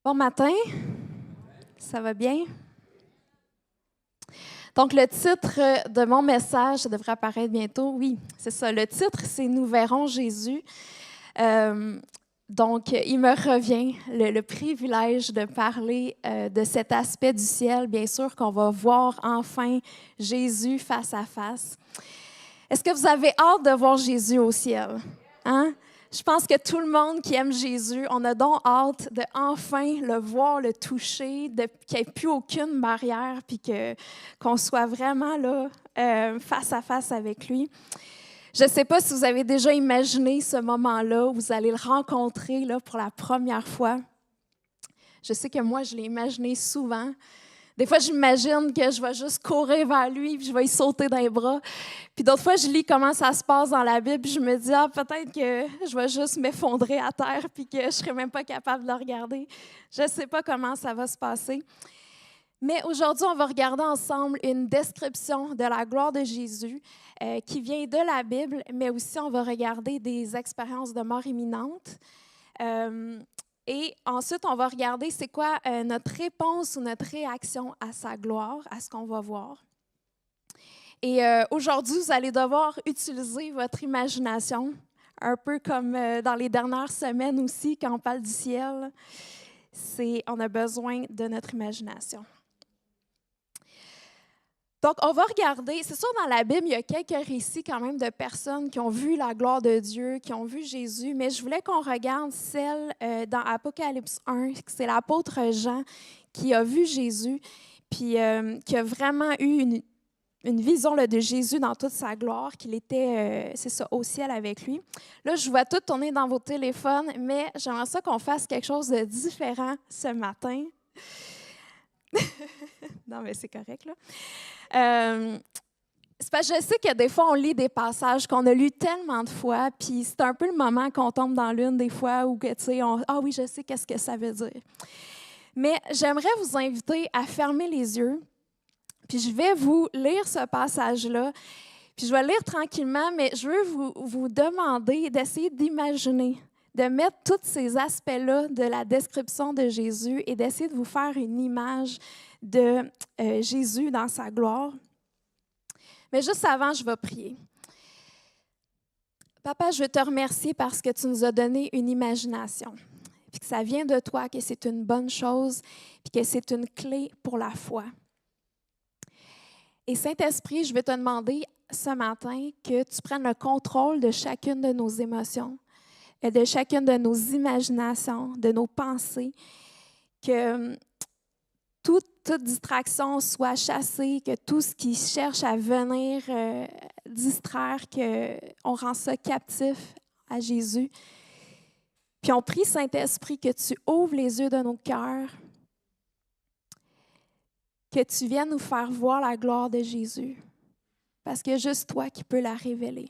Bon matin, ça va bien? Donc, le titre de mon message, ça devrait apparaître bientôt. Oui, c'est ça. Le titre, c'est Nous verrons Jésus. Euh, donc, il me revient le privilège de parler de cet aspect du ciel. Bien sûr qu'on va voir enfin Jésus face à face. Est-ce que vous avez hâte de voir Jésus au ciel? Hein? Je pense que tout le monde qui aime Jésus, on a donc hâte de enfin le voir, le toucher, qu'il n'y ait plus aucune barrière, puis qu'on soit vraiment là, face à face avec lui. Je ne sais pas si vous avez déjà imaginé ce moment-là où vous allez le rencontrer là, pour la première fois. Je sais que moi, je l'ai imaginé souvent. Des fois, j'imagine que je vais juste courir vers lui, puis je vais y sauter dans les bras. Puis d'autres fois, je lis comment ça se passe dans la Bible, puis je me dis, ah, peut-être que je vais juste m'effondrer à terre, puis que je ne serai même pas capable de le regarder. Je ne sais pas comment ça va se passer. Mais aujourd'hui, on va regarder ensemble une description de la gloire de Jésus qui vient de la Bible, mais aussi on va regarder des expériences de mort imminente. Euh, et ensuite, on va regarder c'est quoi notre réponse ou notre réaction à sa gloire, à ce qu'on va voir. Et aujourd'hui, vous allez devoir utiliser votre imagination, un peu comme dans les dernières semaines aussi, quand on parle du ciel. On a besoin de notre imagination. Donc, on va regarder, c'est sûr, dans la Bible, il y a quelques récits quand même de personnes qui ont vu la gloire de Dieu, qui ont vu Jésus, mais je voulais qu'on regarde celle dans Apocalypse 1, c'est l'apôtre Jean qui a vu Jésus, puis qui a vraiment eu une vision là, de Jésus dans toute sa gloire, qu'il était, c'est ça, au ciel avec lui. Là, je vois tout tourner dans vos téléphones, mais j'aimerais ça qu'on fasse quelque chose de différent ce matin. Non, mais c'est correct, là. C'est parce que je sais que des fois, on lit des passages qu'on a lus tellement de fois, puis c'est un peu le moment qu'on tombe dans l'une des fois où, tu sais, ah oui, je sais qu'est-ce que ça veut dire. Mais j'aimerais vous inviter à fermer les yeux, puis je vais vous lire ce passage-là, puis je vais le lire tranquillement, mais je veux vous demander d'essayer d'imaginer, de mettre tous ces aspects-là de la description de Jésus et d'essayer de vous faire une image de Jésus dans sa gloire. Mais juste avant, je vais prier. Papa, je veux te remercier parce que tu nous as donné une imagination, puis que ça vient de toi, que c'est une bonne chose, puis que c'est une clé pour la foi. Et Saint-Esprit, je vais te demander ce matin que tu prennes le contrôle de chacune de nos émotions, de chacune de nos imaginations, de nos pensées, que toute distraction soit chassée, que tout ce qui cherche à venir distraire, qu'on rend ça captif à Jésus. Puis on prie, Saint-Esprit, que tu ouvres les yeux de nos cœurs, que tu viennes nous faire voir la gloire de Jésus, parce que juste toi qui peux la révéler.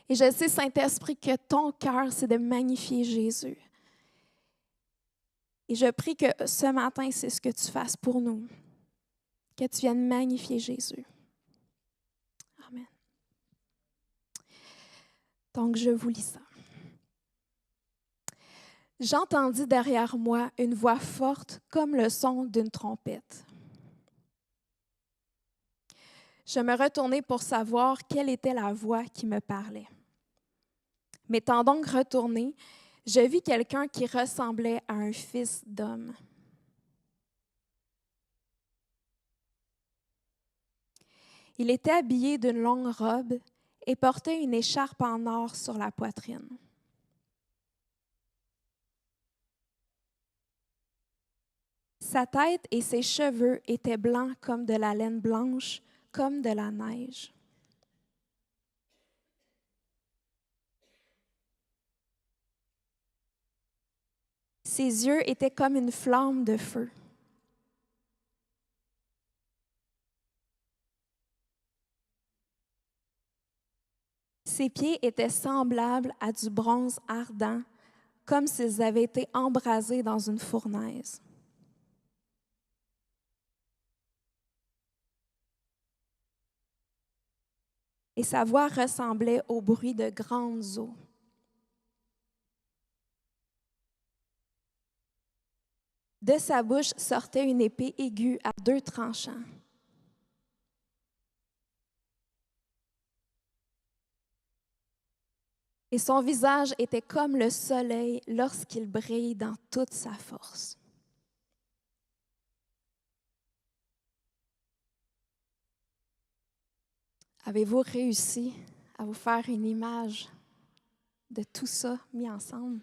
Et je sais, Saint-Esprit, que ton cœur, c'est de magnifier Jésus. Et je prie que ce matin, c'est ce que tu fasses pour nous, que tu viennes magnifier Jésus. Amen. Donc, je vous lis ça. J'entendis derrière moi une voix forte comme le son d'une trompette. Je me retournai pour savoir quelle était la voix qui me parlait. M'étant donc retournée, je vis quelqu'un qui ressemblait à un fils d'homme. Il était habillé d'une longue robe et portait une écharpe en or sur la poitrine. Sa tête et ses cheveux étaient blancs comme de la laine blanche, comme de la neige. Ses yeux étaient comme une flamme de feu. Ses pieds étaient semblables à du bronze ardent, comme s'ils avaient été embrasés dans une fournaise. Et sa voix ressemblait au bruit de grandes eaux. De sa bouche sortait une épée aiguë à 2 tranchants. Et son visage était comme le soleil lorsqu'il brille dans toute sa force. Avez-vous réussi à vous faire une image de tout ça mis ensemble?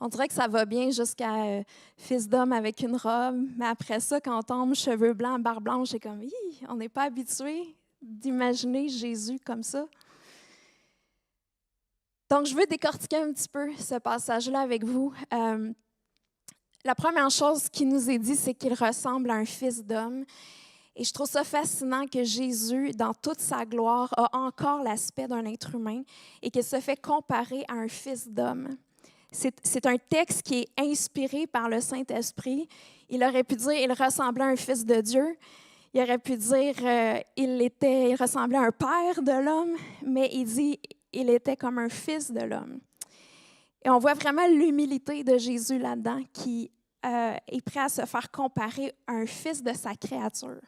On dirait que ça va bien jusqu'à fils d'homme avec une robe, mais après ça, quand on tombe cheveux blancs, barbe blanche, c'est comme, on n'est pas habitué d'imaginer Jésus comme ça. Donc, je veux décortiquer un petit peu ce passage-là avec vous. La première chose qui nous est dit, c'est qu'il ressemble à un fils d'homme. Et je trouve ça fascinant que Jésus, dans toute sa gloire, a encore l'aspect d'un être humain et qu'il se fait comparer à un fils d'homme. C'est un texte qui est inspiré par le Saint-Esprit. Il aurait pu dire il ressemblait à un fils de Dieu. Il aurait pu dire il ressemblait à un père de l'homme, mais il dit il était comme un fils de l'homme. Et on voit vraiment l'humilité de Jésus là-dedans, qui est prêt à se faire comparer à un fils de sa créature.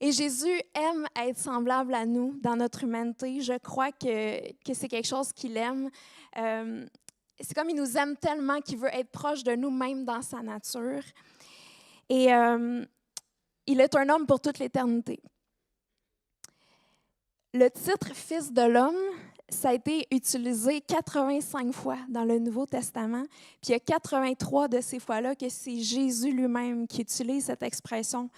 Et Jésus aime être semblable à nous dans notre humanité. Je crois que c'est quelque chose qu'il aime. C'est comme il nous aime tellement qu'il veut être proche de nous, même dans sa nature. Et il est un homme pour toute l'éternité. Le titre « Fils de l'homme », ça a été utilisé 85 fois dans le Nouveau Testament. Puis il y a 83 de ces fois-là que c'est Jésus lui-même qui utilise cette expression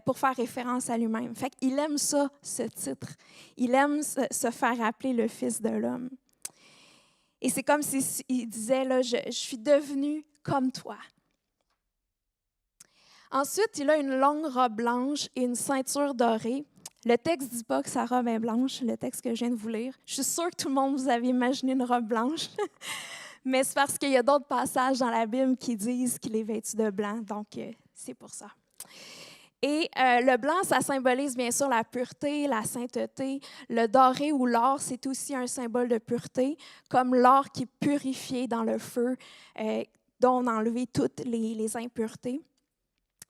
pour faire référence à lui-même. Fait qu'il aime ça, ce titre. Il aime se faire appeler le Fils de l'homme. Et c'est comme s'il disait, là, je suis devenu comme toi. Ensuite, il a une longue robe blanche et une ceinture dorée. Le texte ne dit pas que sa robe est blanche, le texte que je viens de vous lire. Je suis sûre que tout le monde vous avez imaginé une robe blanche, mais c'est parce qu'il y a d'autres passages dans la Bible qui disent qu'il est vêtu de blanc, donc c'est pour ça. Et le blanc, ça symbolise bien sûr la pureté, la sainteté. Le doré ou l'or, c'est aussi un symbole de pureté, comme l'or qui est purifié dans le feu, dont on a enlevé toutes les impuretés.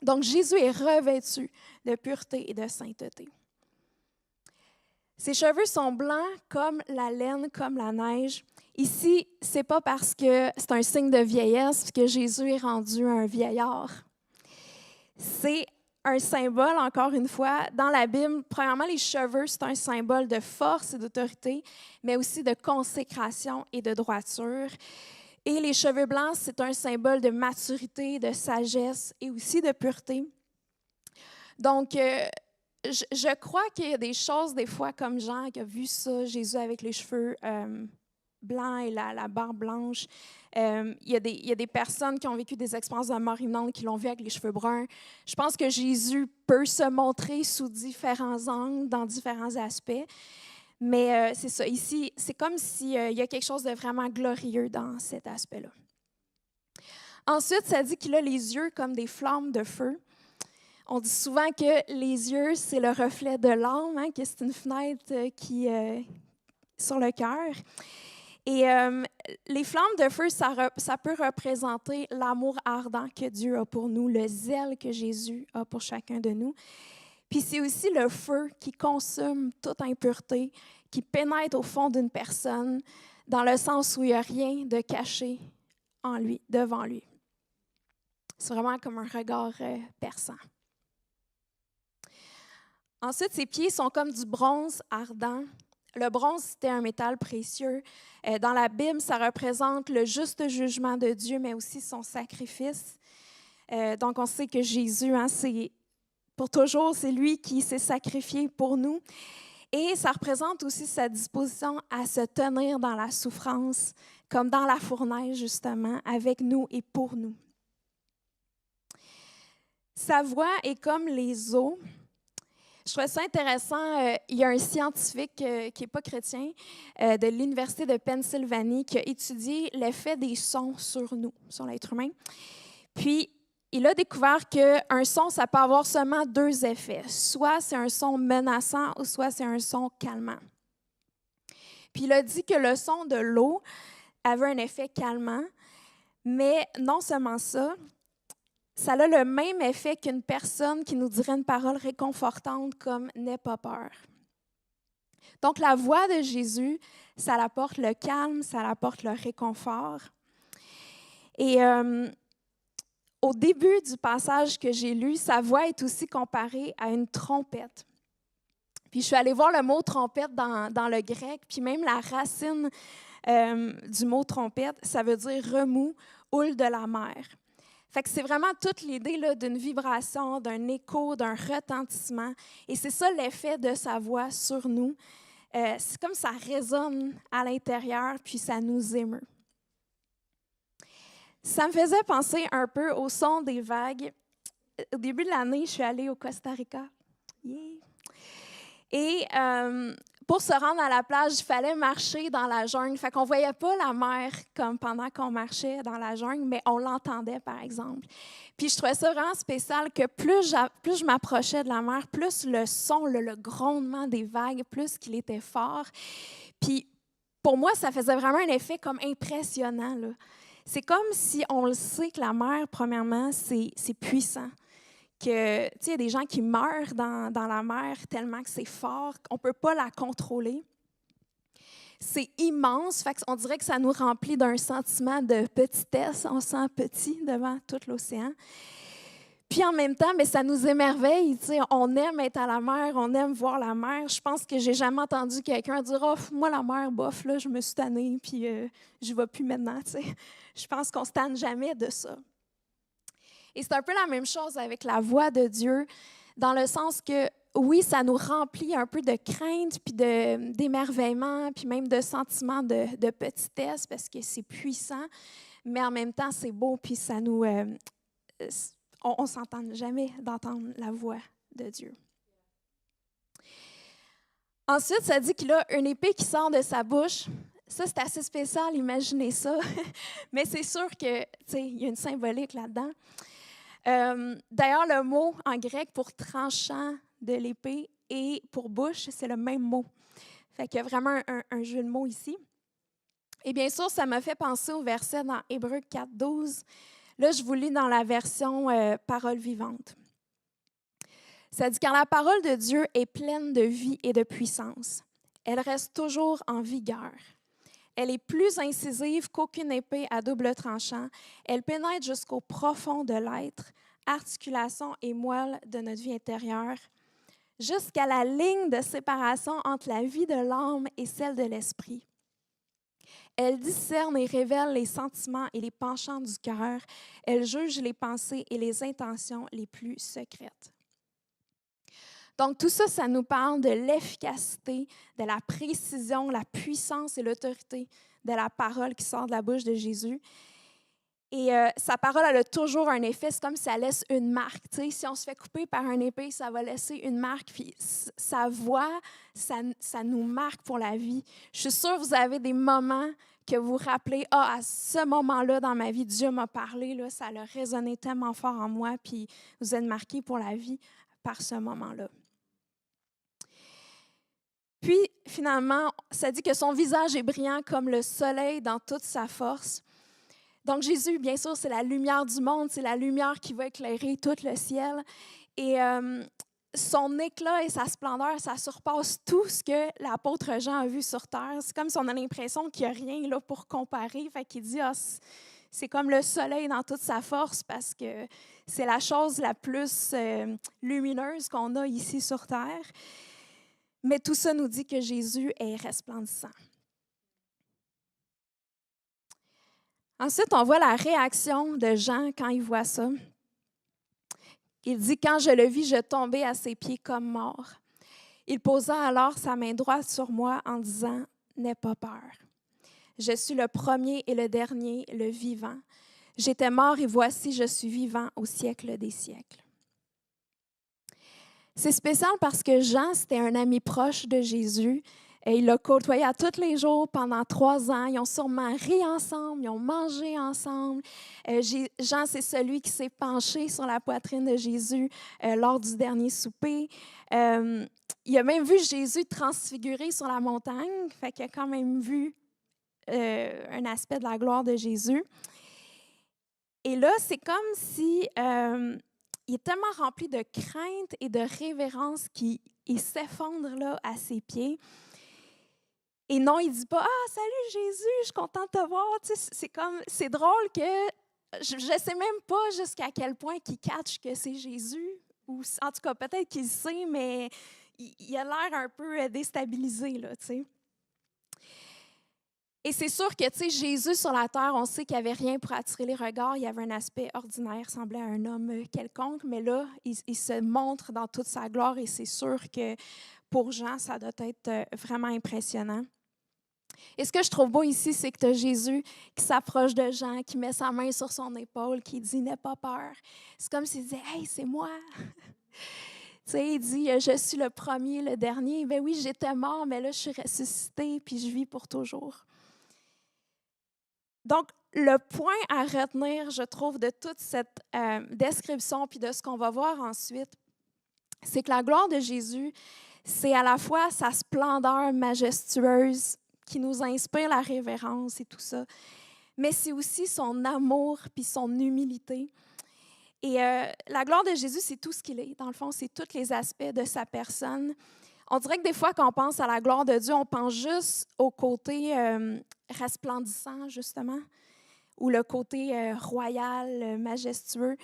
Donc Jésus est revêtu de pureté et de sainteté. Ses cheveux sont blancs comme la laine, comme la neige. Ici, ce n'est pas parce que c'est un signe de vieillesse que Jésus est rendu un vieillard. C'est un symbole, encore une fois, dans la Bible. Premièrement, les cheveux, c'est un symbole de force et d'autorité, mais aussi de consécration et de droiture. Et les cheveux blancs, c'est un symbole de maturité, de sagesse et aussi de pureté. Donc, je crois qu'il y a des choses, des fois, comme Jean qui a vu ça, Jésus avec les cheveux blancs et la barbe blanche. Il y a des personnes qui ont vécu des expériences de mort imminente qui l'ont vu avec les cheveux bruns. Je pense que Jésus peut se montrer sous différents angles, dans différents aspects. Mais c'est ça, ici, c'est comme s'il y a quelque chose de vraiment glorieux dans cet aspect-là. Ensuite, ça dit qu'il a les yeux comme des flammes de feu. On dit souvent que les yeux, c'est le reflet de l'âme, hein, que c'est une fenêtre qui sur le cœur. Et les flammes de feu, ça peut représenter l'amour ardent que Dieu a pour nous, le zèle que Jésus a pour chacun de nous. Puis c'est aussi le feu qui consume toute impureté, qui pénètre au fond d'une personne, dans le sens où il n'y a rien de caché en lui, devant lui. C'est vraiment comme un regard perçant. Ensuite, ses pieds sont comme du bronze ardent. Le bronze, c'était un métal précieux. Dans la Bible, ça représente le juste jugement de Dieu, mais aussi son sacrifice. Donc, on sait que Jésus, c'est pour toujours, c'est lui qui s'est sacrifié pour nous. Et ça représente aussi sa disposition à se tenir dans la souffrance, comme dans la fournaise, justement, avec nous et pour nous. Sa voix est comme les eaux. Je trouvais ça intéressant. Il y a un scientifique qui n'est pas chrétien de l'Université de Pennsylvanie qui a étudié l'effet des sons sur nous, sur l'être humain. Puis, il a découvert qu'un son, ça peut avoir seulement 2 effets. Soit c'est un son menaçant ou soit c'est un son calmant. Puis, il a dit que le son de l'eau avait un effet calmant, Mais non seulement ça, ça a le même effet qu'une personne qui nous dirait une parole réconfortante comme « n'aie pas peur ». Donc, la voix de Jésus, ça apporte le calme, ça apporte le réconfort. Et au début du passage que j'ai lu, sa voix est aussi comparée à une trompette. Puis je suis allée voir le mot trompette dans le grec, puis même la racine du mot trompette, ça veut dire remous, houle de la mer. Fait que c'est vraiment toute l'idée là, d'une vibration, d'un écho, d'un retentissement. Et c'est ça l'effet de sa voix sur nous. C'est comme ça résonne à l'intérieur, puis ça nous émeut. Ça me faisait penser un peu au son des vagues. Au début de l'année, je suis allée au Costa Rica. Yeah. Et pour se rendre à la plage, il fallait marcher dans la jungle. Fait qu'on ne voyait pas la mer comme pendant qu'on marchait dans la jungle, mais on l'entendait, par exemple. Puis je trouvais ça vraiment spécial que plus je m'approchais de la mer, plus le son, le grondement des vagues, plus qu'il était fort. Puis pour moi, ça faisait vraiment un effet comme impressionnant, là. C'est comme si on le sait que la mer, premièrement, c'est puissant. Que, tu sais, il y a des gens qui meurent dans la mer tellement que c'est fort, qu'on ne peut pas la contrôler. C'est immense, fait qu'on dirait que ça nous remplit d'un sentiment de petitesse. On se sent petit devant tout l'océan. Puis en même temps, bien, ça nous émerveille. Tu sais, on aime être à la mer, on aime voir la mer. Je pense que j'ai jamais entendu quelqu'un dire « Oh, moi, la mer, bof, là, je me suis tannée, puis je ne vais plus maintenant. » Tu sais. Je pense qu'on ne se tanne jamais de ça. Et c'est un peu la même chose avec la voix de Dieu, dans le sens que, oui, ça nous remplit un peu de crainte, puis d'émerveillement, puis même de sentiments de petitesse, parce que c'est puissant, mais en même temps, c'est beau, puis ça nous... on ne s'entend jamais d'entendre la voix de Dieu. Ensuite, ça dit qu'il a une épée qui sort de sa bouche. Ça, c'est assez spécial, imaginez ça. Mais c'est sûr que, tu sais, il y a une symbolique là-dedans. D'ailleurs, le mot en grec pour tranchant de l'épée et pour bouche, c'est le même mot. Fait qu'il y a vraiment un jeu de mots ici. Et bien sûr, ça m'a fait penser au verset dans Hébreux 4:12. Là, je vous lis dans la version Parole vivante. Ça dit « Car la parole de Dieu est pleine de vie et de puissance. Elle reste toujours en vigueur. Elle est plus incisive qu'aucune épée à double tranchant. Elle pénètre jusqu'au profond de l'être, articulation et moelle de notre vie intérieure, jusqu'à la ligne de séparation entre la vie de l'âme et celle de l'esprit. Elle discerne et révèle les sentiments et les penchants du cœur. Elle juge les pensées et les intentions les plus secrètes. » Donc, tout ça, ça nous parle de l'efficacité, de la précision, la puissance et l'autorité de la parole qui sort de la bouche de Jésus. Et sa parole, elle a toujours un effet. C'est comme si elle laisse une marque. Tu sais, si on se fait couper par un épée, ça va laisser une marque. Puis sa voix, ça nous marque pour la vie. Je suis sûre que vous avez des moments que vous vous rappelez, « Ah, à ce moment-là dans ma vie, Dieu m'a parlé, là, ça a résonné tellement fort en moi. » Puis vous êtes marqués pour la vie par ce moment-là. Puis, finalement, ça dit que son visage est brillant comme le soleil dans toute sa force. Donc, Jésus, bien sûr, c'est la lumière du monde, c'est la lumière qui va éclairer tout le ciel. Et son éclat et sa splendeur, ça surpasse tout ce que l'apôtre Jean a vu sur terre. C'est comme si on a l'impression qu'il n'y a rien là pour comparer. Fait qu'il dit, c'est comme le soleil dans toute sa force parce que c'est la chose la plus lumineuse qu'on a ici sur terre. Mais tout ça nous dit que Jésus est resplendissant. Ensuite, on voit la réaction de Jean quand il voit ça. Il dit, « Quand je le vis, je tombai à ses pieds comme mort. Il posa alors sa main droite sur moi en disant, « N'aie pas peur. Je suis le premier et le dernier, le vivant. J'étais mort et voici, je suis vivant au siècle des siècles. » C'est spécial parce que Jean, c'était un ami proche de Jésus. Et il l'a côtoyé à tous les jours pendant 3 ans. Ils ont sûrement ri ensemble, ils ont mangé ensemble. Jean, c'est celui qui s'est penché sur la poitrine de Jésus lors du dernier souper. Il a même vu Jésus transfiguré sur la montagne. Fait qu'il a quand même vu un aspect de la gloire de Jésus. Et là, c'est comme si il est tellement rempli de crainte et de révérence qu'il s'effondre là à ses pieds. Et non, il ne dit pas « Ah, salut Jésus, je suis content de te voir. » Tu sais, c'est drôle que je ne sais même pas jusqu'à quel point qu'il catch que c'est Jésus. Ou en tout cas, peut-être qu'il sait, mais il a l'air un peu déstabilisé, là, tu sais. Et c'est sûr que, tu sais, Jésus sur la terre, on sait qu'il n'y avait rien pour attirer les regards. Il y avait un aspect ordinaire, semblait à un homme quelconque, mais là, il se montre dans toute sa gloire et c'est sûr que pour Jean, ça doit être vraiment impressionnant. Et ce que je trouve beau ici, c'est que tu as Jésus qui s'approche de Jean, qui met sa main sur son épaule, qui dit « N'aie pas peur ». C'est comme s'il disait « Hey, c'est moi ». Tu sais, il dit « Je suis le premier, le dernier ». Ben oui, j'étais mort, mais là, je suis ressuscité, puis je vis pour toujours. Donc, le point à retenir, je trouve, de toute cette description, puis de ce qu'on va voir ensuite, c'est que la gloire de Jésus, c'est à la fois sa splendeur majestueuse qui nous inspire la révérence et tout ça, mais c'est aussi son amour puis son humilité. Et la gloire de Jésus, c'est tout ce qu'il est. Dans le fond, c'est tous les aspects de sa personne. On dirait que des fois, quand on pense à la gloire de Dieu, on pense juste au côté resplendissant, justement, ou le côté royal, majestueux.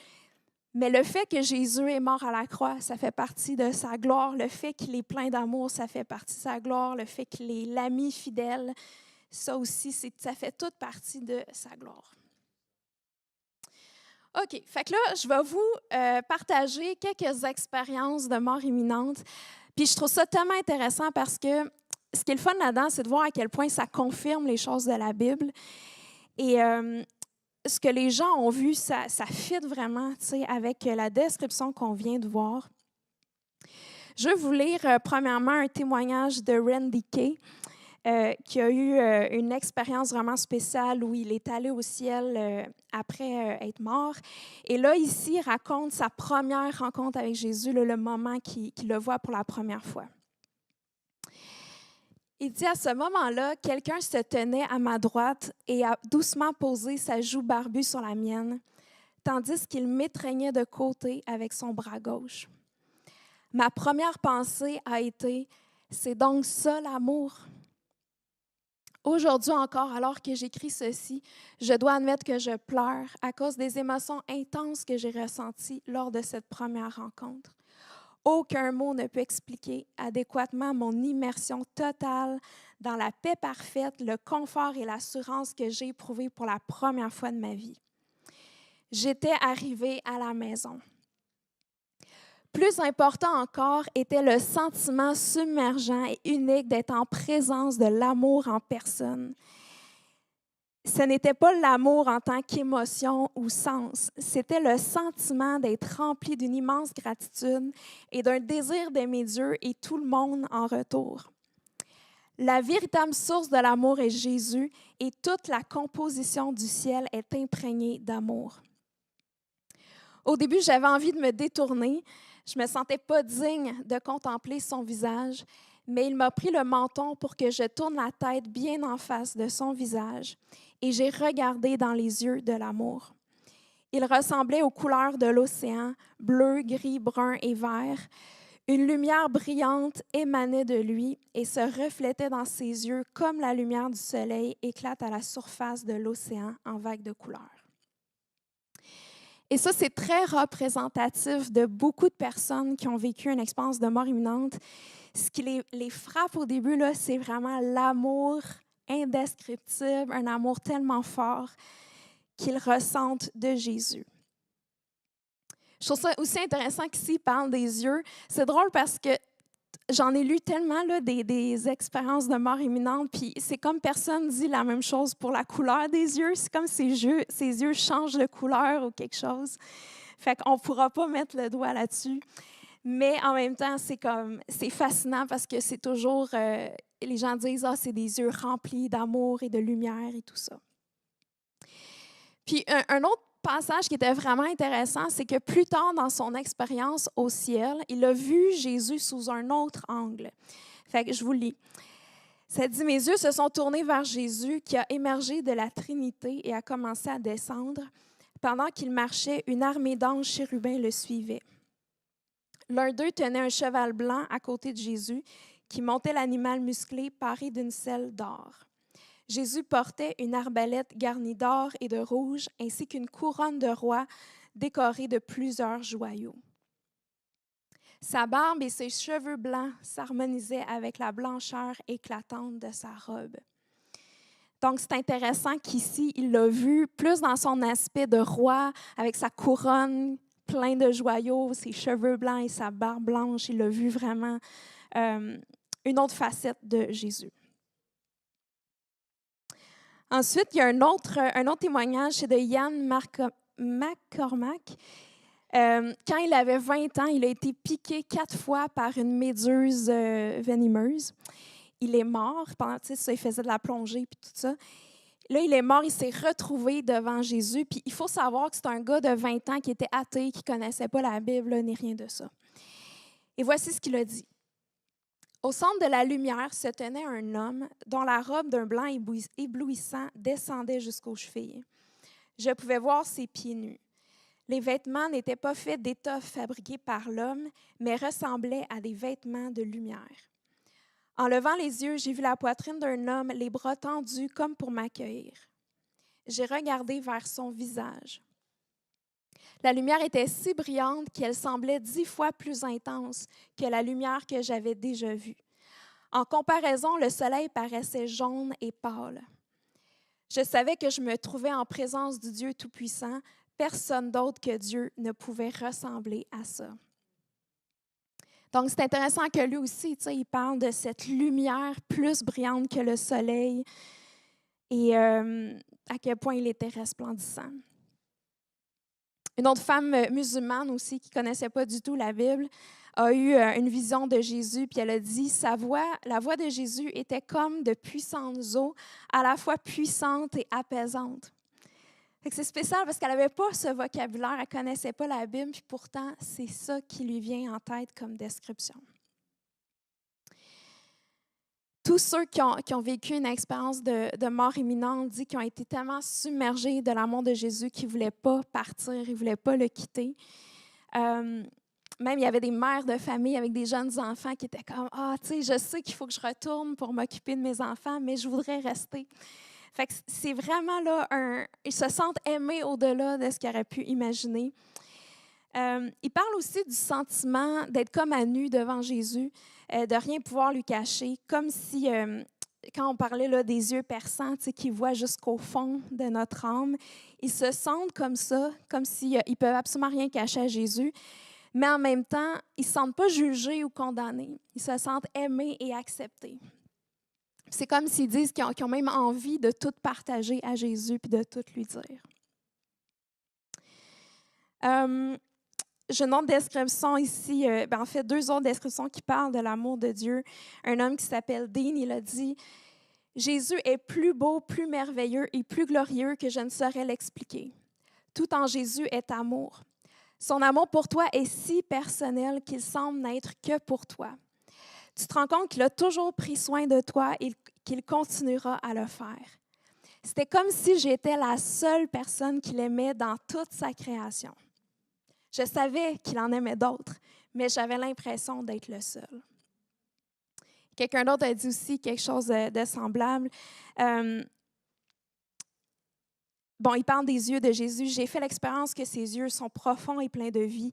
Mais le fait que Jésus est mort à la croix, ça fait partie de sa gloire. Le fait qu'il est plein d'amour, ça fait partie de sa gloire. Le fait qu'il est l'ami fidèle, ça aussi, ça fait toute partie de sa gloire. OK, fait que là, je vais vous partager quelques expériences de mort imminente. Puis je trouve ça tellement intéressant parce que ce qui est le fun là-dedans, c'est de voir à quel point ça confirme les choses de la Bible. Et ce que les gens ont vu, ça fit vraiment avec la description qu'on vient de voir. Je vais vous lire premièrement un témoignage de Randy Kay, qui a eu une expérience vraiment spéciale où il est allé au ciel après être mort. Et là, ici, il raconte sa première rencontre avec Jésus, le moment qu'il le voit pour la première fois. Il dit, à ce moment-là, quelqu'un se tenait à ma droite et a doucement posé sa joue barbue sur la mienne, tandis qu'il m'étreignait de côté avec son bras gauche. Ma première pensée a été, c'est donc ça l'amour? Aujourd'hui encore, alors que j'écris ceci, je dois admettre que je pleure à cause des émotions intenses que j'ai ressenties lors de cette première rencontre. Aucun mot ne peut expliquer adéquatement mon immersion totale dans la paix parfaite, le confort et l'assurance que j'ai éprouvés pour la première fois de ma vie. J'étais arrivée à la maison. Plus important encore était le sentiment submergent et unique d'être en présence de l'amour en personne. Ce n'était pas l'amour en tant qu'émotion ou sens, c'était le sentiment d'être rempli d'une immense gratitude et d'un désir d'aimer Dieu et tout le monde en retour. La véritable source de l'amour est Jésus et toute la composition du ciel est imprégnée d'amour. Au début, j'avais envie de me détourner. Je ne me sentais pas digne de contempler son visage, mais il m'a pris le menton pour que je tourne la tête bien en face de son visage et j'ai regardé dans les yeux de l'amour. Il ressemblait aux couleurs de l'océan, bleu, gris, brun et vert. Une lumière brillante émanait de lui et se reflétait dans ses yeux comme la lumière du soleil éclate à la surface de l'océan en vagues de couleurs. Et ça, c'est très représentatif de beaucoup de personnes qui ont vécu une expérience de mort imminente. Ce qui les frappe au début, là, c'est vraiment l'amour indescriptible, un amour tellement fort qu'ils ressentent de Jésus. Je trouve ça aussi intéressant qu'ici, il parle des yeux. C'est drôle parce que j'en ai lu tellement là, des expériences de mort imminente, puis c'est comme personne dit la même chose pour la couleur des yeux. C'est comme ses yeux changent de couleur ou quelque chose. Fait qu'on ne pourra pas mettre le doigt là-dessus. Mais en même temps, c'est fascinant parce que c'est toujours, les gens disent, ah, c'est des yeux remplis d'amour et de lumière et tout ça. Puis un autre passage qui était vraiment intéressant, c'est que plus tard dans son expérience au ciel, il a vu Jésus sous un autre angle. Fait que je vous lis. Ça dit, mes yeux se sont tournés vers Jésus qui a émergé de la Trinité et a commencé à descendre. Pendant qu'il marchait, une armée d'anges chérubins le suivait. L'un d'eux tenait un cheval blanc à côté de Jésus, qui montait l'animal musclé paré d'une selle d'or. Jésus portait une arbalète garnie d'or et de rouge, ainsi qu'une couronne de roi décorée de plusieurs joyaux. Sa barbe et ses cheveux blancs s'harmonisaient avec la blancheur éclatante de sa robe. Donc, c'est intéressant qu'ici, il l'a vu plus dans son aspect de roi, avec sa couronne pleine de joyaux, ses cheveux blancs et sa barbe blanche. Il l'a vu vraiment une autre facette de Jésus. Ensuite, il y a un autre témoignage, c'est de Ian McCormack. Quand il avait 20 ans, il a été piqué 4 fois par une méduse venimeuse. Il est mort. Pendant ça, il faisait de la plongée et tout ça. Là, il est mort, il s'est retrouvé devant Jésus. Puis il faut savoir que c'est un gars de 20 ans qui était athée, qui ne connaissait pas la Bible, ni rien de ça. Et voici ce qu'il a dit. Au centre de la lumière se tenait un homme dont la robe d'un blanc éblouissant descendait jusqu'aux chevilles. Je pouvais voir ses pieds nus. Les vêtements n'étaient pas faits d'étoffes fabriquées par l'homme, mais ressemblaient à des vêtements de lumière. En levant les yeux, j'ai vu la poitrine d'un homme, les bras tendus comme pour m'accueillir. J'ai regardé vers son visage. La lumière était si brillante qu'elle semblait 10 fois plus intense que la lumière que j'avais déjà vue. En comparaison, le soleil paraissait jaune et pâle. Je savais que je me trouvais en présence du Dieu Tout-Puissant. Personne d'autre que Dieu ne pouvait ressembler à ça. Donc, c'est intéressant que lui aussi, il parle de cette lumière plus brillante que le soleil et à quel point il était resplendissant. Une autre femme musulmane aussi qui ne connaissait pas du tout la Bible a eu une vision de Jésus, puis elle a dit la voix de Jésus était comme de puissantes eaux, à la fois puissantes et apaisantes. C'est spécial parce qu'elle n'avait pas ce vocabulaire, elle ne connaissait pas la Bible, puis pourtant, c'est ça qui lui vient en tête comme description. Tous ceux qui ont vécu une expérience de mort imminente disent qu'ils ont été tellement submergés de l'amour de Jésus qu'ils ne voulaient pas partir, ils ne voulaient pas le quitter. Même il y avait des mères de famille avec des jeunes enfants qui étaient comme « Ah, tu sais, je sais qu'il faut que je retourne pour m'occuper de mes enfants, mais je voudrais rester. » Fait que c'est vraiment là, ils se sentent aimés au-delà de ce qu'ils auraient pu imaginer. Il parle aussi du sentiment d'être comme à nu devant Jésus, de rien pouvoir lui cacher, comme si, quand on parlait là, des yeux perçants, qui voient jusqu'au fond de notre âme, ils se sentent comme ça, comme s'ils ne peuvent absolument rien cacher à Jésus, mais en même temps, ils ne se sentent pas jugés ou condamnés. Ils se sentent aimés et acceptés. C'est comme s'ils disent qu'ils ont même envie de tout partager à Jésus puis de tout lui dire. J'ai une autre description ici, en fait 2 autres descriptions qui parlent de l'amour de Dieu. Un homme qui s'appelle Dean, il a dit « Jésus est plus beau, plus merveilleux et plus glorieux que je ne saurais l'expliquer. Tout en Jésus est amour. Son amour pour toi est si personnel qu'il semble n'être que pour toi. Tu te rends compte qu'il a toujours pris soin de toi et qu'il continuera à le faire. C'était comme si j'étais la seule personne qu'il aimait dans toute sa création. Je savais qu'il en aimait d'autres, mais j'avais l'impression d'être le seul. » Quelqu'un d'autre a dit aussi quelque chose de semblable. Il parle des yeux de Jésus. « J'ai fait l'expérience que ses yeux sont profonds et pleins de vie.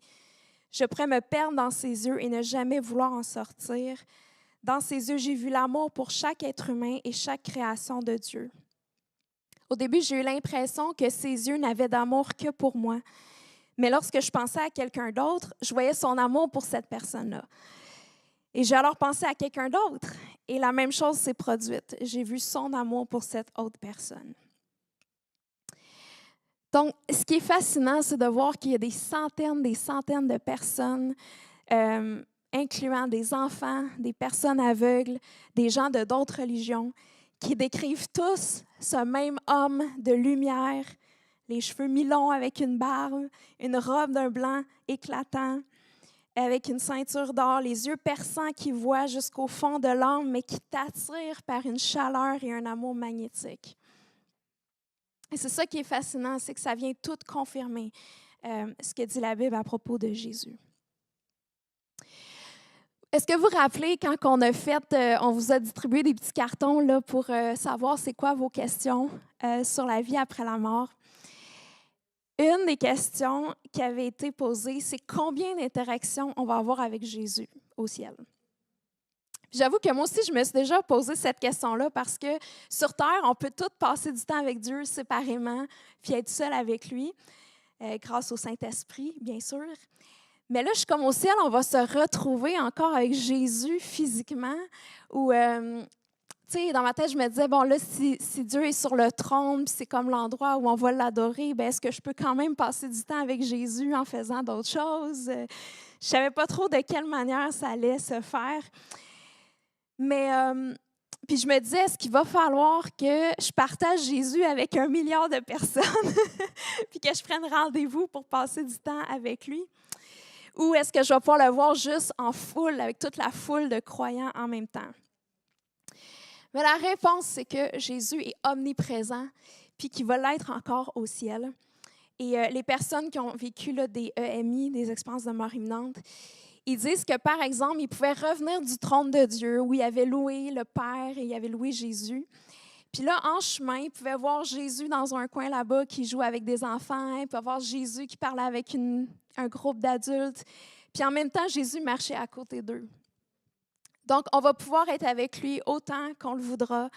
Je pourrais me perdre dans ses yeux et ne jamais vouloir en sortir. Dans ses yeux, j'ai vu l'amour pour chaque être humain et chaque création de Dieu. Au début, j'ai eu l'impression que ses yeux n'avaient d'amour que pour moi. Mais lorsque je pensais à quelqu'un d'autre, je voyais son amour pour cette personne-là. Et j'ai alors pensé à quelqu'un d'autre. Et la même chose s'est produite. J'ai vu son amour pour cette autre personne. » Donc, ce qui est fascinant, c'est de voir qu'il y a des centaines de personnes, incluant des enfants, des personnes aveugles, des gens de d'autres religions, qui décrivent tous ce même homme de lumière, les cheveux mi-longs avec une barbe, une robe d'un blanc éclatant, avec une ceinture d'or, les yeux perçants qui voient jusqu'au fond de l'âme, mais qui t'attirent par une chaleur et un amour magnétique. Et c'est ça qui est fascinant, c'est que ça vient tout confirmer ce que dit la Bible à propos de Jésus. Est-ce que vous vous rappelez quand on vous a distribué des petits cartons là, pour savoir c'est quoi vos questions sur la vie après la mort? Une des questions qui avait été posée, c'est combien d'interactions on va avoir avec Jésus au ciel? J'avoue que moi aussi, je me suis déjà posé cette question-là parce que sur Terre, on peut tous passer du temps avec Dieu séparément, puis être seul avec lui, grâce au Saint-Esprit, bien sûr. Mais là, je suis comme au ciel, on va se retrouver encore avec Jésus physiquement. Ou, tu sais, dans ma tête, je me disais, bon, là, si Dieu est sur le trône, puis c'est comme l'endroit où on va l'adorer, bien, est-ce que je peux quand même passer du temps avec Jésus en faisant d'autres choses? Je ne savais pas trop de quelle manière ça allait se faire. Mais, puis je me disais, est-ce qu'il va falloir que je partage Jésus avec 1 milliard de personnes, puis que je prenne rendez-vous pour passer du temps avec lui? Ou est-ce que je vais pouvoir le voir juste en foule, avec toute la foule de croyants en même temps? Mais la réponse, c'est que Jésus est omniprésent, puis qu'il va l'être encore au ciel. Et les personnes qui ont vécu là, des EMI, des expériences de mort imminente, ils disent que, par exemple, ils pouvaient revenir du trône de Dieu, où ils avaient loué le Père et ils avaient loué Jésus. Puis là, en chemin, ils pouvaient voir Jésus dans un coin là-bas qui joue avec des enfants. Ils pouvaient voir Jésus qui parlait avec un groupe d'adultes. Puis en même temps, Jésus marchait à côté d'eux. Donc, on va pouvoir être avec lui autant qu'on le voudra.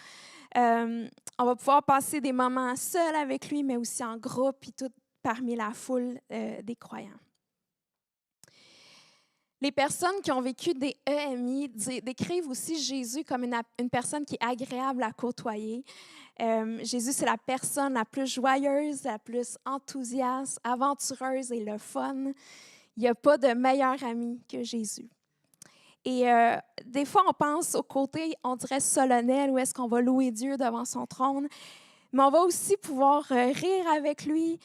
On va pouvoir passer des moments seuls avec lui, mais aussi en groupe, puis tout parmi la foule des croyants. Les personnes qui ont vécu des EMI décrivent aussi Jésus comme une personne qui est agréable à côtoyer. Jésus, c'est la personne la plus joyeuse, la plus enthousiaste, aventureuse et le fun. Il n'y a pas de meilleur ami que Jésus. Et des fois, on pense au côté, on dirait solennel, où est-ce qu'on va louer Dieu devant son trône. Mais on va aussi pouvoir rire avec lui,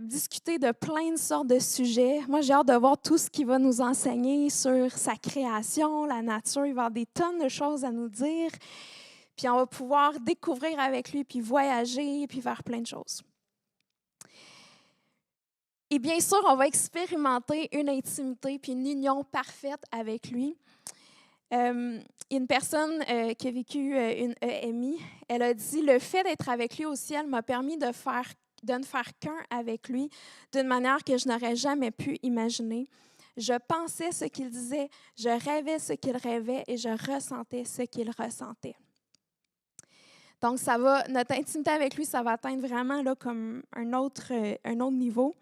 discuter de plein de sortes de sujets. Moi, j'ai hâte de voir tout ce qu'il va nous enseigner sur sa création, la nature. Il va y avoir des tonnes de choses à nous dire. Puis on va pouvoir découvrir avec lui, puis voyager, puis faire plein de choses. Et bien sûr, on va expérimenter une intimité puis une union parfaite avec lui. Il y a une personne qui a vécu une EMI. Elle a dit « Le fait d'être avec lui au ciel m'a permis de ne faire qu'un avec lui d'une manière que je n'aurais jamais pu imaginer. Je pensais ce qu'il disait, je rêvais ce qu'il rêvait et je ressentais ce qu'il ressentait. » Donc, notre intimité avec lui, ça va atteindre vraiment là, comme un autre niveau.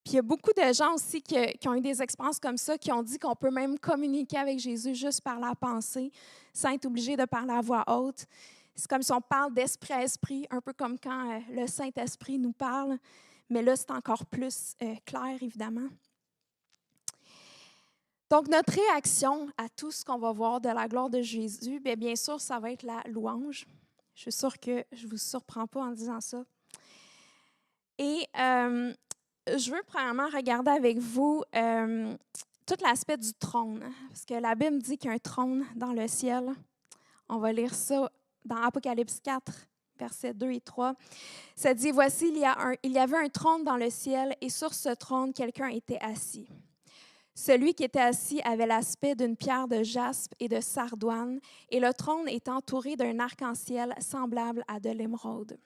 Puis il y a beaucoup de gens aussi qui ont eu des expériences comme ça, qui ont dit qu'on peut même communiquer avec Jésus juste par la pensée, sans être obligé de parler à voix haute. C'est comme si on parle d'esprit à esprit, un peu comme quand le Saint-Esprit nous parle, mais là, c'est encore plus clair, évidemment. Donc, notre réaction à tout ce qu'on va voir de la gloire de Jésus, bien sûr, ça va être la louange. Je suis sûre que je ne vous surprends pas en disant ça. Et je veux premièrement regarder avec vous tout l'aspect du trône, parce que la Bible dit qu'il y a un trône dans le ciel. On va lire ça dans Apocalypse 4, versets 2 et 3. Ça dit « Voici, il y avait un trône dans le ciel, et sur ce trône, quelqu'un était assis. Celui qui était assis avait l'aspect d'une pierre de jaspe et de sardoine, et le trône est entouré d'un arc-en-ciel semblable à de l'émeraude. »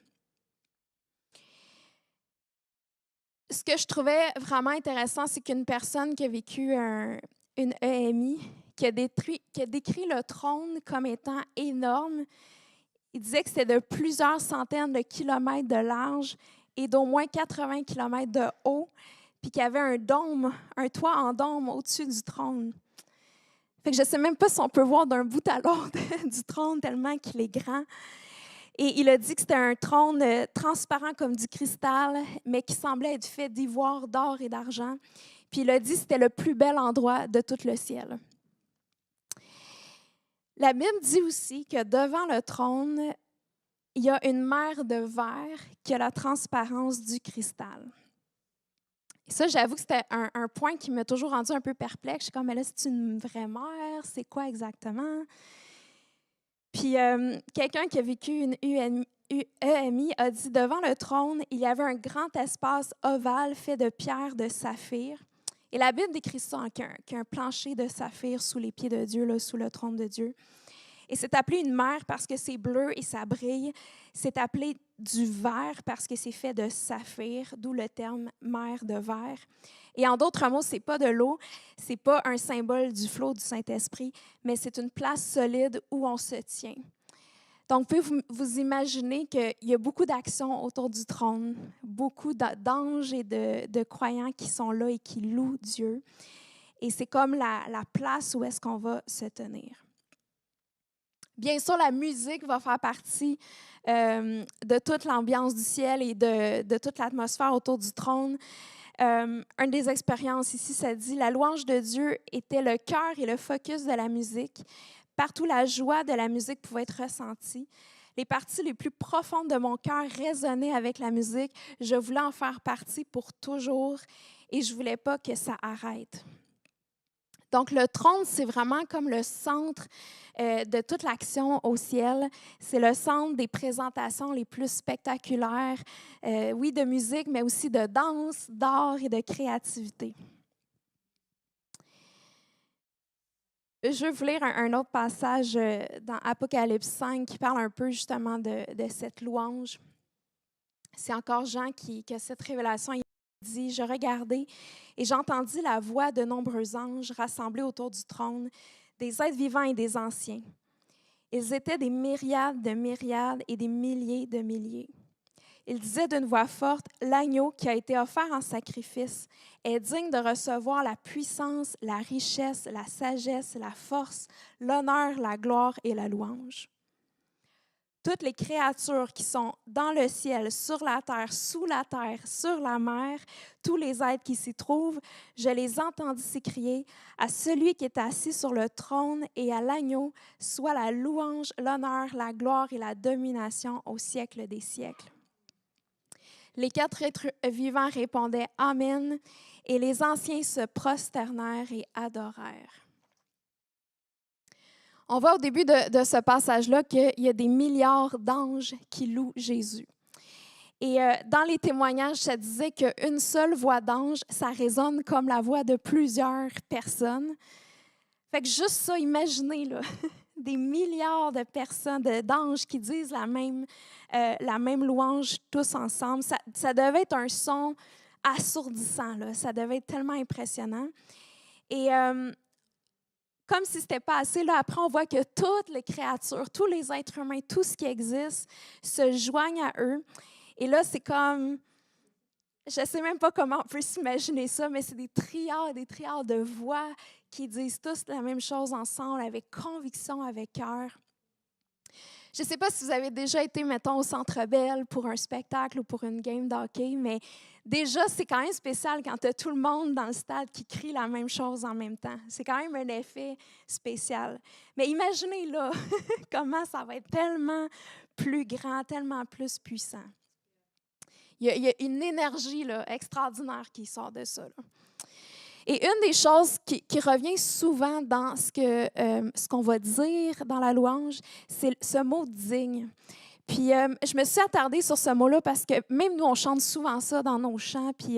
Ce que je trouvais vraiment intéressant, c'est qu'une personne qui a vécu une EMI, qui a décrit le trône comme étant énorme, il disait que c'était de plusieurs centaines de kilomètres de large et d'au moins 80 kilomètres de haut, puis qu'il y avait un dôme, un toit en dôme au-dessus du trône. Fait que je ne sais même pas si on peut voir d'un bout à l'autre du trône tellement qu'il est grand. Et il a dit que c'était un trône transparent comme du cristal, mais qui semblait être fait d'ivoire, d'or et d'argent. Puis il a dit que c'était le plus bel endroit de tout le ciel. La Bible dit aussi que devant le trône, il y a une mer de verre qui a la transparence du cristal. Et ça, j'avoue que c'était un point qui m'a toujours rendu un peu perplexe. Je suis comme, mais là, c'est une vraie mer? C'est quoi exactement? Puis, quelqu'un qui a vécu une EMI a dit, devant le trône, il y avait un grand espace ovale fait de pierres de saphir. Et la Bible décrit ça qu'il y a un plancher de saphir sous les pieds de Dieu, là, sous le trône de Dieu. Et c'est appelé une mer parce que c'est bleu et ça brille. C'est appelé du verre parce que c'est fait de saphir, d'où le terme mer de verre. Et en d'autres mots, ce n'est pas de l'eau, ce n'est pas un symbole du flot du Saint-Esprit, mais c'est une place solide où on se tient. Donc, vous pouvez vous imaginer qu'il y a beaucoup d'actions autour du trône, beaucoup d'anges et de croyants qui sont là et qui louent Dieu. Et c'est comme la place où est-ce qu'on va se tenir. Bien sûr, la musique va faire partie de toute l'ambiance du ciel et de toute l'atmosphère autour du trône. Une des expériences ici, ça dit « La louange de Dieu était le cœur et le focus de la musique. Partout, la joie de la musique pouvait être ressentie. Les parties les plus profondes de mon cœur résonnaient avec la musique. Je voulais en faire partie pour toujours et je ne voulais pas que ça arrête. » Donc, le trône, c'est vraiment comme le centre de toute l'action au ciel. C'est le centre des présentations les plus spectaculaires, oui, de musique, mais aussi de danse, d'art et de créativité. Je veux vous lire un autre passage dans Apocalypse 5 qui parle un peu justement de cette louange. C'est encore Jean qui a cette révélation. Il dit « Je regardais et j'entendis la voix de nombreux anges rassemblés autour du trône, des êtres vivants et des anciens. Ils étaient des myriades de myriades et des milliers de milliers. Ils disaient d'une voix forte, « L'agneau qui a été offert en sacrifice est digne de recevoir la puissance, la richesse, la sagesse, la force, l'honneur, la gloire et la louange. » Toutes les créatures qui sont dans le ciel, sur la terre, sous la terre, sur la mer, tous les êtres qui s'y trouvent, je les entendis s'écrier à celui qui est assis sur le trône et à l'agneau, soit la louange, l'honneur, la gloire et la domination au siècle des siècles. Les 4 êtres vivants répondaient « Amen » et les anciens se prosternèrent et adorèrent. On voit au début de ce passage-là qu'il y a des milliards d'anges qui louent Jésus. Et dans les témoignages, ça disait qu'une seule voix d'ange, ça résonne comme la voix de plusieurs personnes. Fait que juste ça, imaginez, là, des milliards de personnes, d'anges qui disent la même louange tous ensemble. Ça devait être un son assourdissant, là. Ça devait être tellement impressionnant. Et comme si ce n'était pas assez, là, après, on voit que toutes les créatures, tous les êtres humains, tout ce qui existe, se joignent à eux. Et là, c'est comme, je ne sais même pas comment on peut s'imaginer ça, mais c'est des triades de voix qui disent tous la même chose ensemble, avec conviction, avec cœur. Je ne sais pas si vous avez déjà été, mettons, au Centre Bell pour un spectacle ou pour une game de hockey, mais déjà, c'est quand même spécial quand tu as tout le monde dans le stade qui crie la même chose en même temps. C'est quand même un effet spécial. Mais imaginez là comment ça va être tellement plus grand, tellement plus puissant. Il y a une énergie là, extraordinaire qui sort de ça, là. Et une des choses qui revient souvent dans ce qu'on va dire dans la louange, c'est ce mot « digne ». Puis je me suis attardée sur ce mot-là parce que même nous, on chante souvent ça dans nos chants. Puis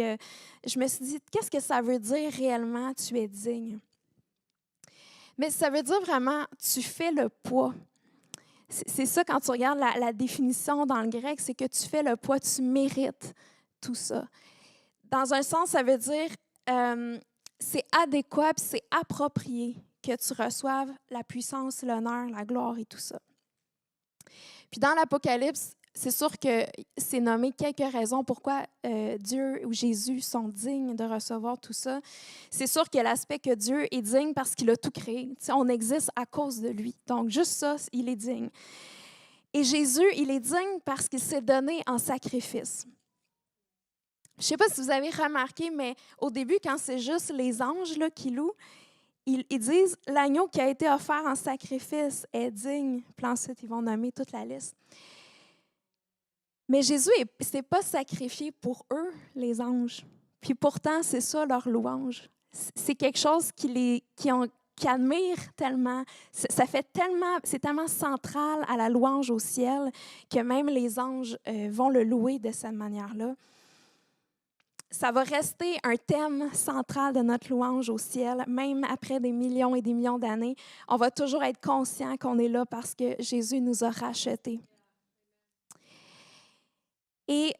je me suis dit, qu'est-ce que ça veut dire réellement « tu es digne ». Mais ça veut dire vraiment « tu fais le poids ». C'est ça quand tu regardes la définition dans le grec, c'est que tu fais le poids, tu mérites tout ça. Dans un sens, ça veut dire c'est adéquat, puis c'est approprié que tu reçoives la puissance, l'honneur, la gloire et tout ça. Puis dans l'Apocalypse, c'est sûr que c'est nommé quelques raisons pourquoi Dieu ou Jésus sont dignes de recevoir tout ça. C'est sûr qu'il y a l'aspect que Dieu est digne parce qu'il a tout créé. Tu sais, on existe à cause de lui. Donc, juste ça, il est digne. Et Jésus, il est digne parce qu'il s'est donné en sacrifice. Je ne sais pas si vous avez remarqué, mais au début, quand c'est juste les anges là, qui louent, ils disent « l'agneau qui a été offert en sacrifice est digne ». Puis ensuite, ils vont nommer toute la liste. Mais Jésus ne s'est pas sacrifié pour eux, les anges. Puis pourtant, c'est ça leur louange. C'est quelque chose qui qui admirent tellement. Ça fait tellement, c'est tellement central à la louange au ciel que même les anges vont le louer de cette manière-là. Ça va rester un thème central de notre louange au ciel, même après des millions et des millions d'années. On va toujours être conscient qu'on est là parce que Jésus nous a rachetés. Et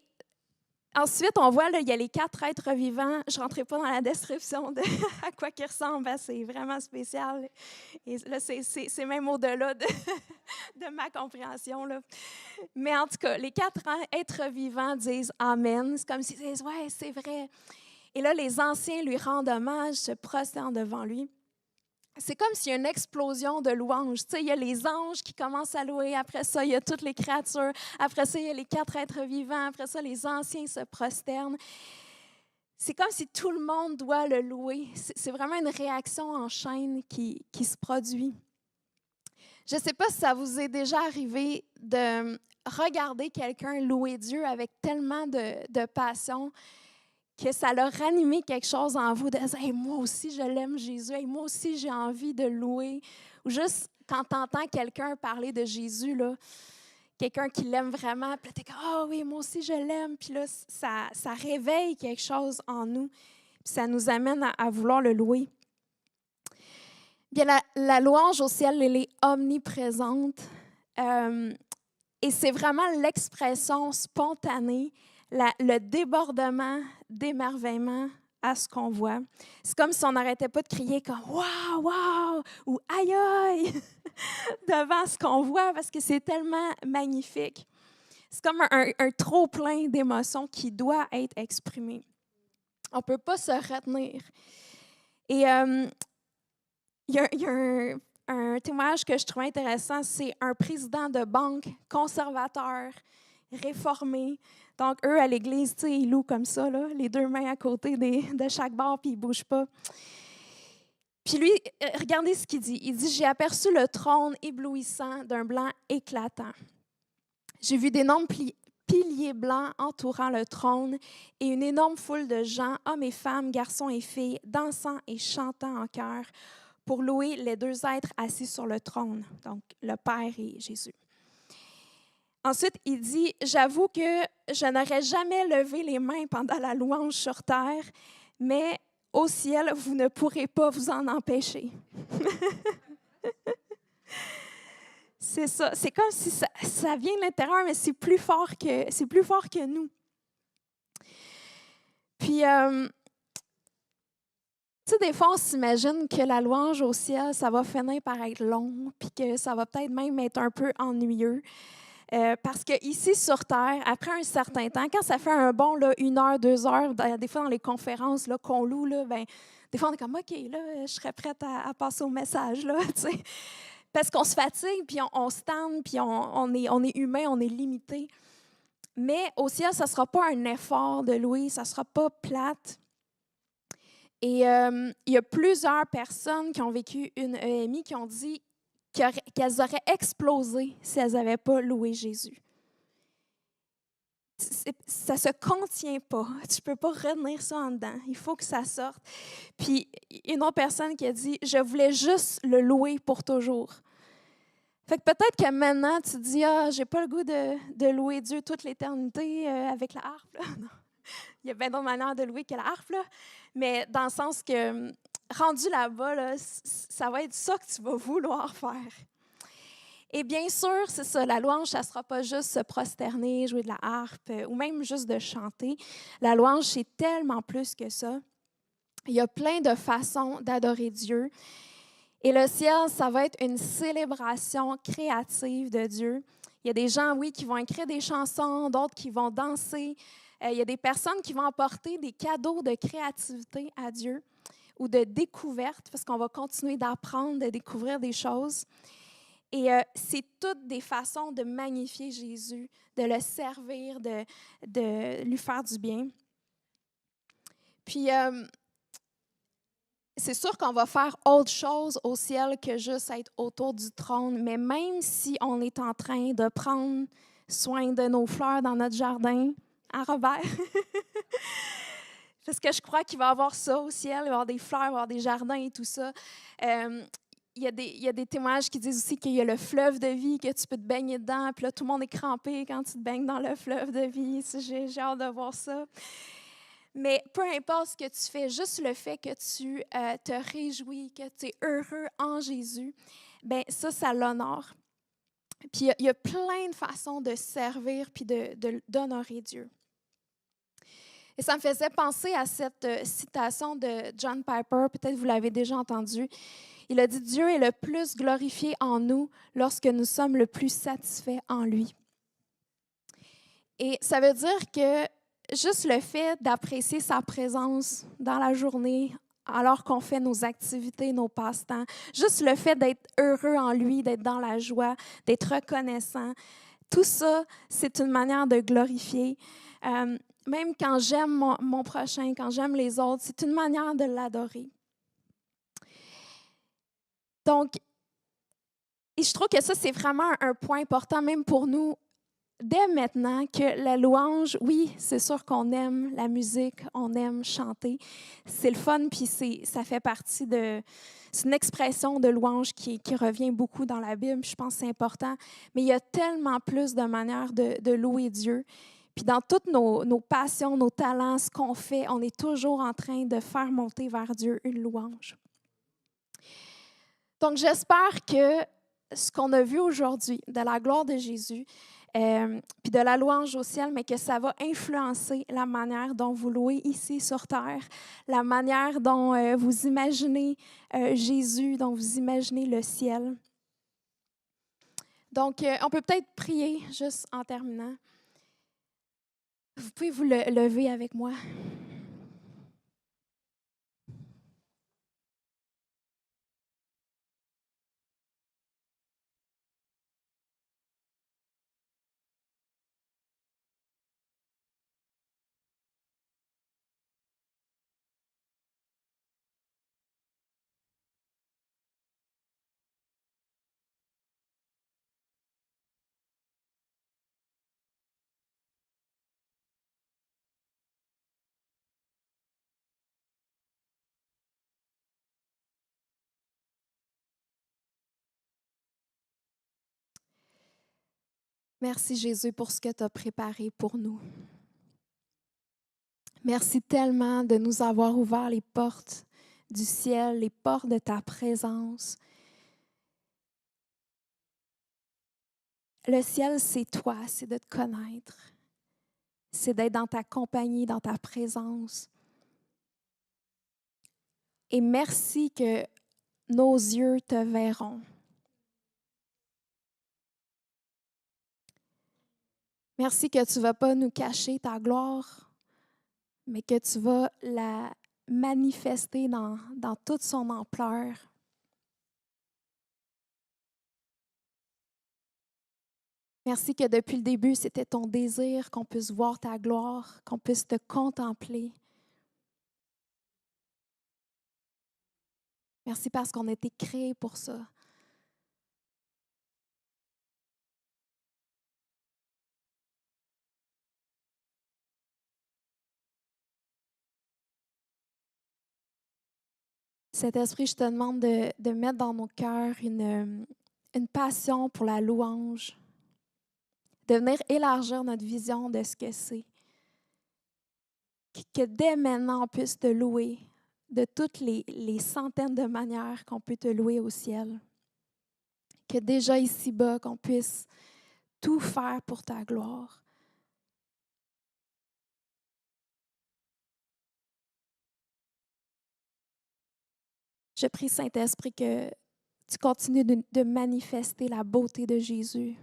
ensuite, on voit, là, il y a les 4 êtres vivants. Je ne rentrerai pas dans la description de à quoi ils ressemblent. C'est vraiment spécial. Et là, c'est même au-delà de ma compréhension, là. Mais en tout cas, les 4 êtres vivants disent « Amen ». C'est comme s'ils disent « Ouais, c'est vrai ». Et là, les anciens lui rendent hommage, se prosternent devant lui. C'est comme s'il y a une explosion de louanges. Tu sais, il y a les anges qui commencent à louer. Après ça, il y a toutes les créatures. Après ça, il y a les 4 êtres vivants. Après ça, les anciens se prosternent. C'est comme si tout le monde doit le louer. C'est vraiment une réaction en chaîne qui se produit. Je ne sais pas si ça vous est déjà arrivé de regarder quelqu'un louer Dieu avec tellement de passion que ça leur ranimé quelque chose en vous, de dire hey, « moi aussi, je l'aime, Jésus. Hey, moi aussi, j'ai envie de louer. » Ou juste quand tu entends quelqu'un parler de Jésus, là, quelqu'un qui l'aime vraiment, puis là, tu es comme « Ah oui, moi aussi, je l'aime. » Puis là, ça réveille quelque chose en nous, puis ça nous amène à vouloir le louer. Bien, la louange au ciel, elle est omniprésente. Et c'est vraiment l'expression spontanée, le débordement d'émerveillement à ce qu'on voit. C'est comme si on n'arrêtait pas de crier comme « Wow, wow » ou « Aïe, aïe » devant ce qu'on voit parce que c'est tellement magnifique. C'est comme un trop-plein d'émotions qui doit être exprimé. On ne peut pas se retenir. Et il y a un témoignage que je trouve intéressant, c'est un président de banque conservateur, réformé. Donc, eux, à l'église, ils louent comme ça, là, les 2 mains à côté de chaque barre, puis ils ne bougent pas. Puis lui, regardez ce qu'il dit. Il dit « J'ai aperçu le trône éblouissant d'un blanc éclatant. J'ai vu d'énormes piliers blancs entourant le trône et une énorme foule de gens, hommes et femmes, garçons et filles, dansant et chantant en chœur pour louer les 2 êtres assis sur le trône, donc le Père et Jésus. » Ensuite, il dit « J'avoue que je n'aurais jamais levé les mains pendant la louange sur terre, mais au ciel, vous ne pourrez pas vous en empêcher. » C'est ça. C'est comme si ça vient de l'intérieur, mais c'est plus fort que nous. Puis, tu sais, des fois, on s'imagine que la louange au ciel, ça va finir par être long, puis que ça va peut-être même être un peu ennuyeux. Parce qu'ici, sur Terre, après un certain temps, quand ça fait un bon là, 1 heure, 2 heures, des fois dans les conférences là, qu'on loue, là, ben, des fois on est comme « OK, là, je serais prête à passer au message. » Là, parce qu'on se fatigue, puis on se tanne, puis on est humain, on est limité. Mais au ciel, ça ne sera pas un effort de louer, ça ne sera pas plate. Et il y a plusieurs personnes qui ont vécu une EMI qui ont dit qu'elles auraient explosé si elles n'avaient pas loué Jésus. Ça ne se contient pas. Tu ne peux pas retenir ça en dedans. Il faut que ça sorte. Puis, une autre personne qui a dit « Je voulais juste le louer pour toujours ». Fait que peut-être que maintenant, tu te dis « Ah, j'ai pas le goût de louer Dieu toute l'éternité avec la harpe. » Non. Il y a bien d'autres manières de louer que la harpe, là. Mais dans le sens que, rendu là-bas, là, ça va être ça que tu vas vouloir faire. Et bien sûr, c'est ça, la louange, ça ne sera pas juste se prosterner, jouer de la harpe ou même juste de chanter. La louange, c'est tellement plus que ça. Il y a plein de façons d'adorer Dieu. Et le ciel, ça va être une célébration créative de Dieu. Il y a des gens, oui, qui vont écrire des chansons, d'autres qui vont danser. Il y a des personnes qui vont apporter des cadeaux de créativité à Dieu ou de découverte, parce qu'on va continuer d'apprendre, de découvrir des choses. Et c'est toutes des façons de magnifier Jésus, de le servir, de lui faire du bien. Puis, c'est sûr qu'on va faire autre chose au ciel que juste être autour du trône, mais même si on est en train de prendre soin de nos fleurs dans notre jardin, à Robert, parce que je crois qu'il va y avoir ça au ciel, il va y avoir des fleurs, il va y avoir des jardins et tout ça. Il y a des témoignages qui disent aussi qu'il y a le fleuve de vie, que tu peux te baigner dedans, puis là, tout le monde est crampé quand tu te baignes dans le fleuve de vie. J'ai hâte de voir ça. Mais peu importe ce que tu fais, juste le fait que tu te réjouis, que tu es heureux en Jésus, bien ça l'honore. Puis il y a plein de façons de servir puis d'honorer Dieu. Et ça me faisait penser à cette citation de John Piper, peut-être vous l'avez déjà entendue. Il a dit « Dieu est le plus glorifié en nous lorsque nous sommes le plus satisfaits en lui ». Et ça veut dire que juste le fait d'apprécier sa présence dans la journée, alors qu'on fait nos activités, nos passe-temps, juste le fait d'être heureux en lui, d'être dans la joie, d'être reconnaissant, tout ça, c'est une manière de glorifier. Même quand j'aime mon prochain, quand j'aime les autres, c'est une manière de l'adorer. Donc, et je trouve que ça, c'est vraiment un point important, même pour nous, dès maintenant, que la louange, oui, c'est sûr qu'on aime la musique, on aime chanter. C'est le fun, puis ça fait partie de... C'est une expression de louange qui revient beaucoup dans la Bible, je pense que c'est important. Mais il y a tellement plus de manières de louer Dieu. Puis dans toutes nos passions, nos talents, ce qu'on fait, on est toujours en train de faire monter vers Dieu une louange. Donc j'espère que ce qu'on a vu aujourd'hui, de la gloire de Jésus, puis de la louange au ciel, mais que ça va influencer la manière dont vous louez ici sur terre, la manière dont vous imaginez Jésus, dont vous imaginez le ciel. Donc, on peut peut-être prier juste en terminant. Vous pouvez vous lever avec moi. Merci Jésus pour ce que tu as préparé pour nous. Merci tellement de nous avoir ouvert les portes du ciel, les portes de ta présence. Le ciel, c'est toi, c'est de te connaître. C'est d'être dans ta compagnie, dans ta présence. Et merci que nos yeux te verront. Merci que tu ne vas pas nous cacher ta gloire, mais que tu vas la manifester dans toute son ampleur. Merci que depuis le début, c'était ton désir qu'on puisse voir ta gloire, qu'on puisse te contempler. Merci parce qu'on a été créés pour ça. Saint-Esprit, je te demande de mettre dans nos cœurs une passion pour la louange, de venir élargir notre vision de ce que c'est. Que dès maintenant, on puisse te louer de toutes les centaines de manières qu'on peut te louer au ciel. Que déjà ici-bas, qu'on puisse tout faire pour ta gloire. Je prie, Saint-Esprit, que tu continues de manifester la beauté de Jésus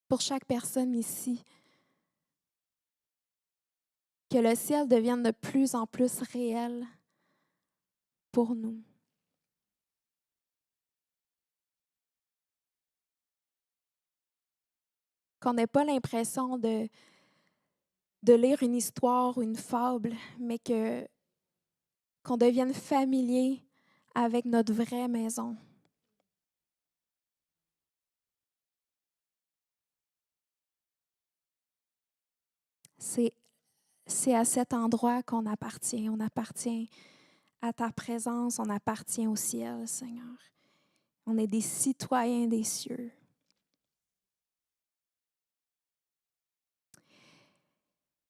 pour chaque personne ici. Que le ciel devienne de plus en plus réel pour nous. Qu'on n'ait pas l'impression de lire une histoire ou une fable, mais qu'on devienne familier avec notre vraie maison. C'est c'est à cet endroit qu'on appartient. On appartient à ta présence, on appartient au ciel, Seigneur. On est des citoyens des cieux.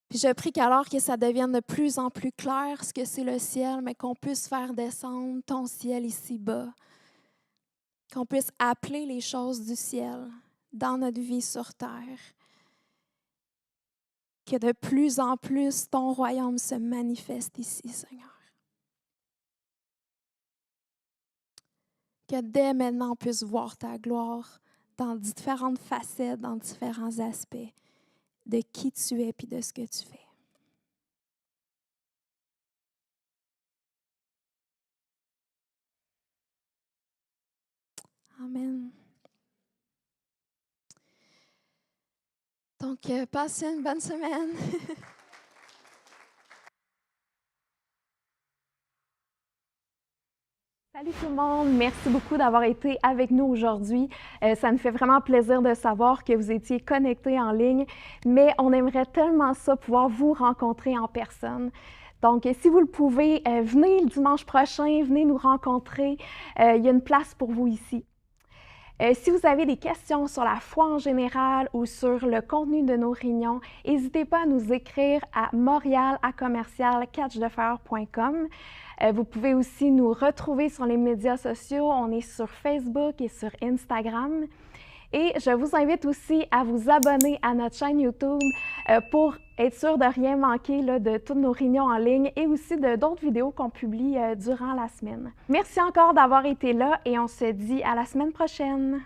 Puis je prie qu'alors que ça devienne de plus en plus clair ce que c'est le ciel, mais qu'on puisse faire descendre ton ciel ici-bas, qu'on puisse appeler les choses du ciel dans notre vie sur terre, que de plus en plus ton royaume se manifeste ici, Seigneur. Que dès maintenant on puisse voir ta gloire dans différentes facettes, dans différents aspects de qui tu es et de ce que tu fais. Amen. Donc, passez une bonne semaine. Salut tout le monde, merci beaucoup d'avoir été avec nous aujourd'hui. Ça nous fait vraiment plaisir de savoir que vous étiez connectés en ligne, mais on aimerait tellement ça pouvoir vous rencontrer en personne. Donc, si vous le pouvez, venez le dimanche prochain, venez nous rencontrer. Il y a une place pour vous ici. Si vous avez des questions sur la foi en général ou sur le contenu de nos réunions, n'hésitez pas à nous écrire à montréal@catchthefer.com. Vous pouvez aussi nous retrouver sur les médias sociaux. On est sur Facebook et sur Instagram. Et je vous invite aussi à vous abonner à notre chaîne YouTube pour être sûr de rien manquer là, de toutes nos réunions en ligne et aussi d'autres vidéos qu'on publie durant la semaine. Merci encore d'avoir été là et on se dit à la semaine prochaine.